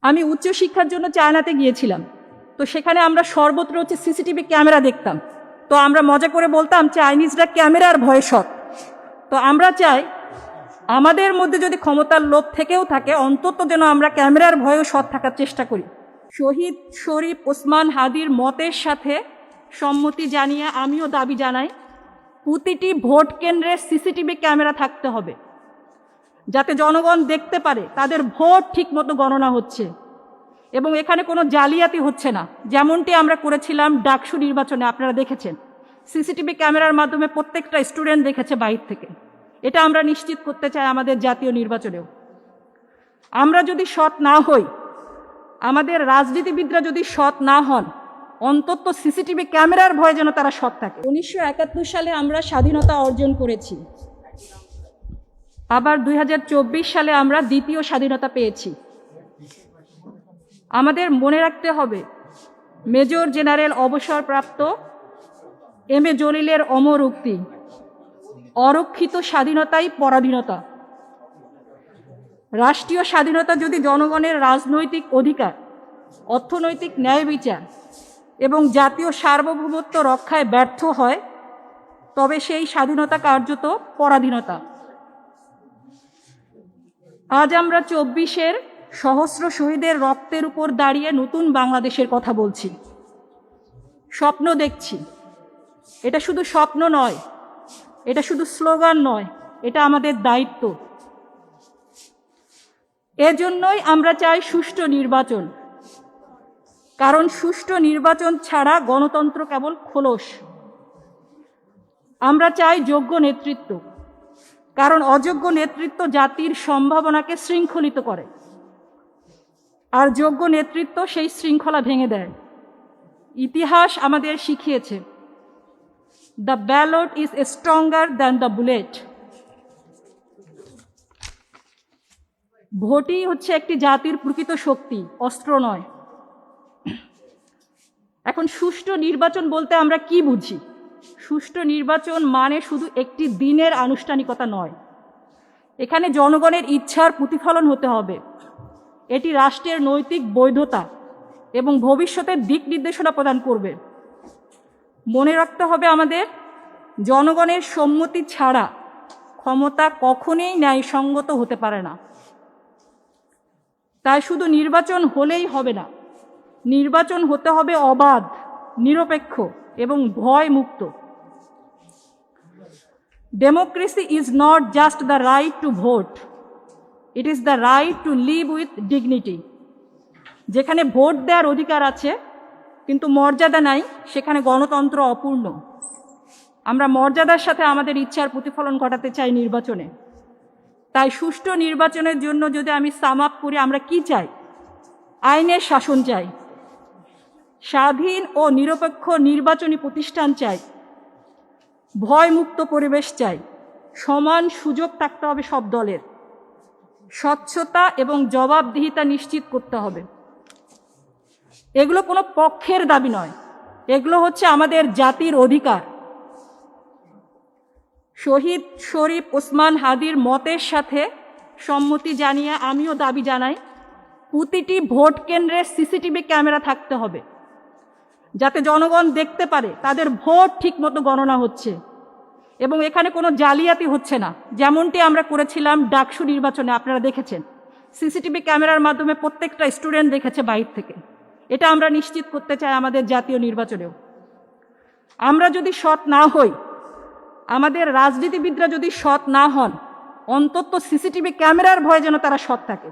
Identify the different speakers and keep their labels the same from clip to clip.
Speaker 1: আমি উচ্চশিক্ষার জন্য চায়নাতে গিয়েছিলাম। তো সেখানে আমরা সর্বত্র হচ্ছে সিসিটিভি ক্যামেরা দেখতাম। তো আমরা মজা করে বলতাম চাইনিজরা ক্যামেরার ভয়ে সৎ। তো আমরা চাই আমাদের মধ্যে যদি ক্ষমতার লোভ থেকেও থাকে, অন্তত যেন আমরা ক্যামেরার ভয়েও সৎ থাকার চেষ্টা করি। শহীদ শরীফ ওসমান হাদির মতের সাথে সম্মতি জানিয়ে আমিও দাবি জানাই, প্রতিটি ভোট কেন্দ্রে সিসিটিভি ক্যামেরা থাকতে হবে, যাতে জনগণ দেখতে পারে তাদের ভোট ঠিকমতো গণনা হচ্ছে এবং এখানে কোনো জালিয়াতি হচ্ছে না, যেমনটি আমরা করেছিলাম ডাকসু নির্বাচনে। আপনারা দেখেছেন সিসিটিভি ক্যামেরার মাধ্যমে প্রত্যেকটা স্টুডেন্ট দেখেছে বাইর থেকে। এটা আমরা নিশ্চিত করতে চাই আমাদের জাতীয় নির্বাচনেও। আমরা যদি সৎ না হই, আমাদের রাজনীতিবিদরা যদি সৎ না হন, অন্তত সিসিটিভি ক্যামেরার ভয়ে যেন তারা সৎ থাকে। 1971 সালে আমরা স্বাধীনতা অর্জন করেছি, আবার 2024 সালে আমরা দ্বিতীয় স্বাধীনতা পেয়েছি। আমাদের মনে রাখতে হবে মেজর জেনারেল অবসরপ্রাপ্ত এম এ জলিলের অমর উক্তি, অরক্ষিত স্বাধীনতাই পরাধীনতা। রাষ্ট্রীয় স্বাধীনতা যদি জনগণের রাজনৈতিক অধিকার, অর্থনৈতিক ন্যায় বিচার এবং জাতীয় সার্বভৌমত্ব রক্ষায় ব্যর্থ হয়, তবে সেই স্বাধীনতা কার্যত পরাধীনতা। আজ আমরা 24-এর সহস্র শহীদের রক্তের উপর দাঁড়িয়ে নতুন বাংলাদেশের কথা বলছি, স্বপ্ন দেখছি। এটা শুধু স্বপ্ন নয়, এটা শুধু স্লোগান নয়, এটা আমাদের দায়িত্ব। এজন্যই আমরা চাই সুষ্ঠু নির্বাচন, কারণ সুষ্ঠু নির্বাচন ছাড়া গণতন্ত্র কেবল খোলস। আমরা চাই যোগ্য নেতৃত্ব, কারণ অযোগ্য নেতৃত্ব জাতির সম্ভাবনাকে শৃঙ্খলিত করে, আর যোগ্য নেতৃত্ব সেই শৃঙ্খলা ভেঙে দেয়। ইতিহাস আমাদের শিখিয়েছে, the ballot is stronger than the bullet. ভোটই হচ্ছে একটি জাতির প্রকৃত শক্তি, অস্ত্র নয়। এখন সুষ্ঠু নির্বাচন বলতে আমরা কি বুঝি? সুষ্ঠু নির্বাচন মানে শুধু একটি দিনের আনুষ্ঠানিকতা নয়, এখানে জনগণের ইচ্ছার প্রতিফলন হতে হবে। এটি রাষ্ট্রের নৈতিক বৈধতা এবং ভবিষ্যতের দিক নির্দেশনা প্রদান করবে। মনে রাখতে হবে আমাদের, জনগণের সম্মতি ছাড়া ক্ষমতা কখনোই ন্যায়সঙ্গত হতে পারে না। তাই শুধু নির্বাচন হলেই হবে না, নির্বাচন হতে হবে অবাধ, নিরপেক্ষ এবং ভয়মুক্ত। Democracy is not just the right to vote, it is the right to live with dignity. যেখানে ভোট দেওয়ার অধিকার আছে কিন্তু মর্যাদা নাই, সেখানে গণতন্ত্র অপূর্ণ। আমরা মর্যাদার সাথে আমাদের ইচ্ছার প্রতিফলন ঘটাতে চাই নির্বাচনে। তাই সুষ্ঠু নির্বাচনের জন্য যদি আমি সাম আপ করি, আমরা কি চাই? আইনের শাসন চাই, স্বাধীন ও নিরপেক্ষ নির্বাচনী প্রতিষ্ঠান চাই, ভয়মুক্ত পরিবেশ চাই, সমান সুযোগ থাকতে হবে সব দলের, স্বচ্ছতা এবং জবাবদিহিতা নিশ্চিত করতে হবে। এগুলো কোনো পক্ষের দাবি নয়, এগুলো হচ্ছে আমাদের জাতির অধিকার। শহীদ শরীফ ওসমান হাদির মতের সাথে সম্মতি জানিয়ে আমিও দাবি জানাই, প্রতিটি ভোট কেন্দ্রে সিসিটিভি ক্যামেরা থাকতে হবে, যাতে জনগণ দেখতে পারে তাদের ভোট ঠিকমতো গণনা হচ্ছে এবং এখানে কোনো জালিয়াতি হচ্ছে না, যেমনটি আমরা করেছিলাম ডাকসু নির্বাচনে। আপনারা দেখেছেন সিসিটিভি ক্যামেরার মাধ্যমে প্রত্যেকটা স্টুডেন্ট দেখেছে বাইর থেকে। এটা আমরা নিশ্চিত করতে চাই আমাদের জাতীয় নির্বাচনেও। আমরা যদি সৎ না হই, আমাদের রাজনীতিবিদরা যদি সৎ না হন, অন্তত সিসিটিভি ক্যামেরার ভয়ে যেন তারা সৎ থাকে।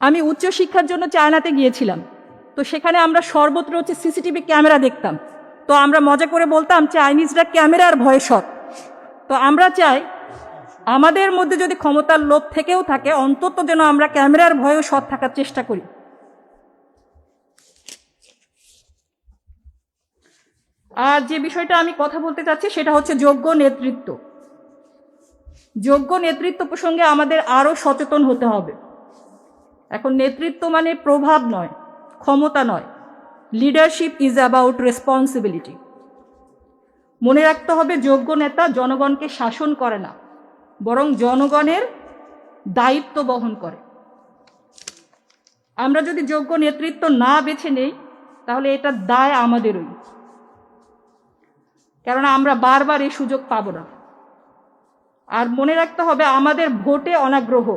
Speaker 1: আমি উচ্চশিক্ষার জন্য চায়নাতে গিয়েছিলাম। তো সেখানে আমরা সর্বত্র হচ্ছে সিসিটিভি ক্যামেরা দেখতাম। তো আমরা মজা করে বলতাম চাইনিজরা ক্যামেরার ভয়ে সৎ। তো আমরা চাই আমাদের মধ্যে যদি ক্ষমতার লোভ থেকেও থাকে, অন্তত যেন আমরা ক্যামেরার ভয়েও সৎ থাকার চেষ্টা করি। আর যে বিষয়টা আমি কথা বলতে চাচ্ছি সেটা হচ্ছে যোগ্য নেতৃত্ব। যোগ্য নেতৃত্ব প্রসঙ্গে আমাদের আরও সচেতন হতে হবে। এখন নেতৃত্ব মানে প্রভাব নয়, ক্ষমতা নয়। Leadership is about responsibility. মনে রাখতে হবে, যোগ্য নেতা জনগণকে শাসন করে না, বরং জনগণের দায়িত্ব বহন করে। আমরা যদি যোগ্য নেতৃত্ব না বেছে নেই তাহলে এটার দায় আমাদেরই, কেননা আমরা বারবার এই সুযোগ পাব না। আর মনে রাখতে হবে, আমাদের ভোটে অনাগ্রহ,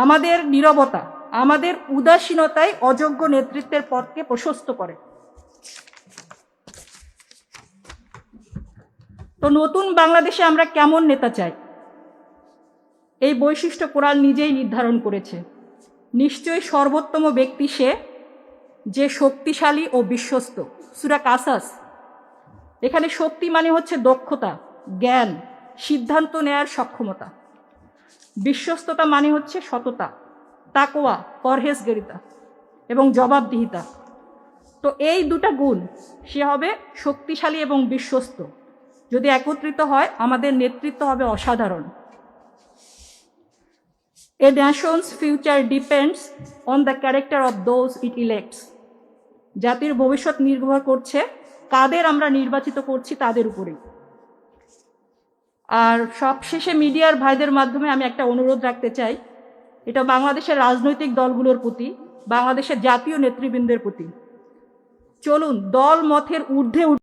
Speaker 1: আমাদের নীরবতা, আমাদের উদাসীনতাই অযোগ্য নেতৃত্বের পথকে প্রশস্ত করে। তো নতুন বাংলাদেশে আমরা কেমন নেতা চাই, এই বৈশিষ্ট্য কোরআন নিজেই নির্ধারণ করেছে। নিশ্চয়ই সর্বোত্তম ব্যক্তি সে যে শক্তিশালী ও বিশ্বস্ত। সূরা কাসাস। এখানে শক্তি মানে হচ্ছে দক্ষতা, জ্ঞান, সিদ্ধান্ত নেয়ার সক্ষমতা। বিশ্বস্ততা মানে হচ্ছে সততা, তাকওয়া, পরহেজগারিতা এবং জবাবদিহিতা। তো এই দুটা গুণ, সে হবে শক্তিশালী এবং বিশ্বস্ত। যদি একত্রিত হয়, আমাদের নেতৃত্ব হবে অসাধারণ। A nation's future depends on the character of those it elects. জাতির ভবিষ্যৎ নির্ভর করছে কাদের আমরা নির্বাচিত করছি তাদের উপরেই। আর সবশেষে মিডিয়ার ভাইদের মাধ্যমে আমি একটা অনুরোধ রাখতে চাই, এটা বাংলাদেশের রাজনৈতিক দলগুলোর প্রতি, বাংলাদেশের জাতীয় নেতৃবৃন্দের প্রতি। চলুন দল মতের ঊর্ধ্বে